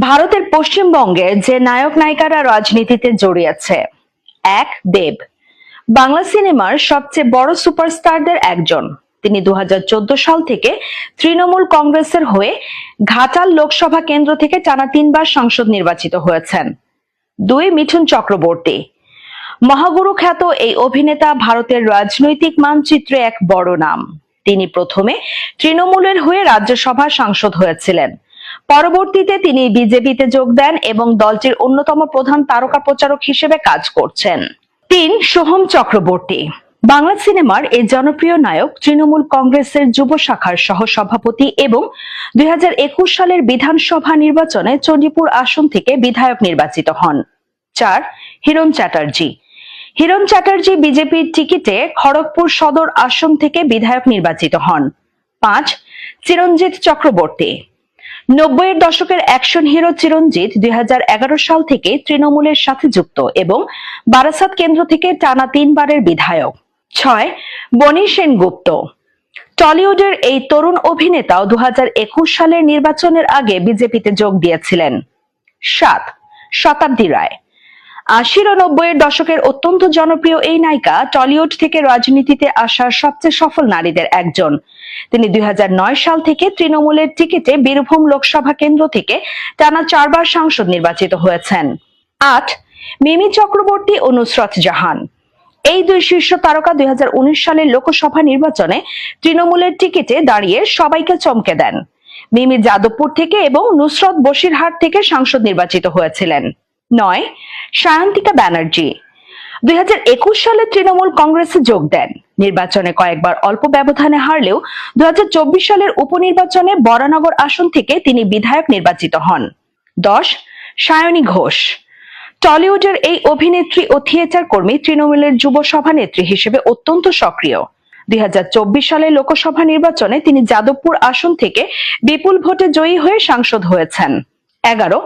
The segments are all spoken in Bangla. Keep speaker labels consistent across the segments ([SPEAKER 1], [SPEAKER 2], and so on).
[SPEAKER 1] ভারতের পশ্চিমবঙ্গে যে নায়ক নায়িকারা রাজনীতিতে জড়িয়েছে। এক, দেব বাংলা সিনেমার সবচেয়ে বড় সুপারস্টারদের একজন। তিনি 2014 সাল থেকে তৃণমূল কংগ্রেসের হয়ে ঘাটাল লোকসভা কেন্দ্র থেকে টানা 3বার সংসদ নির্বাচিত হয়েছেন। 2, মিঠুন চক্রবর্তী মহাগুরু খ্যাত এই অভিনেতা ভারতের রাজনৈতিক মানচিত্রে এক বড় নাম। তিনি প্রথমে তৃণমূলের হয়ে রাজ্যসভার সাংসদ হয়েছিলেন। পরবর্তীতে তিনি বিজেপিতে যোগ দেন এবং দলটির অন্যতম প্রধান তারকা প্রচারক হিসেবে কাজ করছেন। 3, সোহম চক্রবর্তী বাংলা সিনেমার এই জনপ্রিয় নায়ক তৃণমূল কংগ্রেসের যুব শাখার সহ সভাপতি এবং 2021 সালের বিধানসভা নির্বাচনে চণ্ডীপুর আসন থেকে বিধায়ক নির্বাচিত হন। 4, হিরণ চ্যাটার্জি বিজেপির টিকিটে খড়গপুর সদর আসন থেকে বিধায়ক নির্বাচিত হন। 5, চিরঞ্জিত চক্রবর্তী 90-এর দশকের অ্যাকশন হিরো চিরঞ্জিত 2011 সাল থেকে তৃণমূলের সাথে যুক্ত এবং বারাসাত কেন্দ্র থেকে টানা 3বারের বিধায়ক। 6, বনি সেনগুপ্ত টলিউডের এই তরুণ অভিনেতাও 2021 সালের নির্বাচনের আগে বিজেপিতে যোগ দিয়েছিলেন। 7, শতাব্দী রায় 80 ও 90-এর দশকের অত্যন্ত জনপ্রিয় এই নায়িকা টলিউড থেকে রাজনীতিতে আসা সবচেয়ে সফল নারীদের একজন। তিনি 2009 সাল থেকে তৃণমূলের টিকিটে বীরভূম লোকসভা কেন্দ্র থেকে টানা 4বার সাংসদ নির্বাচিত হয়েছেন। 8, মিমি চক্রবর্তী ও নুসরত জাহান এই 2 শীর্ষ তারকা 2019 সালের লোকসভা নির্বাচনে তৃণমূলের টিকিটে দাঁড়িয়ে সবাইকে চমকে দেন। মিমি যাদবপুর থেকে এবং নুসরত বসিরহাট থেকে সাংসদ নির্বাচিত হয়েছিলেন। 9, সায়ন্তিকা ব্যানার্জি 2021 সালে তৃণমূল কংগ্রেসে যোগ দেন। নির্বাচনে কয়েকবার অল্প ব্যবধানে হারলেও 2024 সালের উপনির্বাচনে বরানগর আসন থেকে তিনি বিধায়ক নির্বাচিত হন। 10, সায়নী ঘোষ টলিউডের এই অভিনেত্রী ও থিয়েটার কর্মী তৃণমূলের যুব সভানেত্রী হিসেবে অত্যন্ত সক্রিয়। 2024 সালের লোকসভা নির্বাচনে তিনি যাদবপুর আসন থেকে বিপুল ভোটে জয়ী হয়ে সাংসদ হয়েছেন। 11,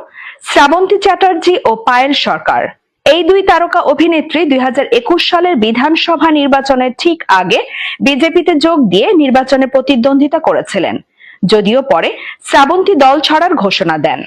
[SPEAKER 1] শ্রাবন্তী চ্যাটার্জি ও পায়েল সরকার এই 2 তারকা অভিনেত্রী 2021 সালের বিধানসভা নির্বাচনের ঠিক আগে বিজেপিতে যোগ দিয়ে নির্বাচনে প্রতিদ্বন্দ্বিতা করেছিলেন, যদিও পরে শ্রাবন্তী দল ছাড়ার ঘোষণা দেন।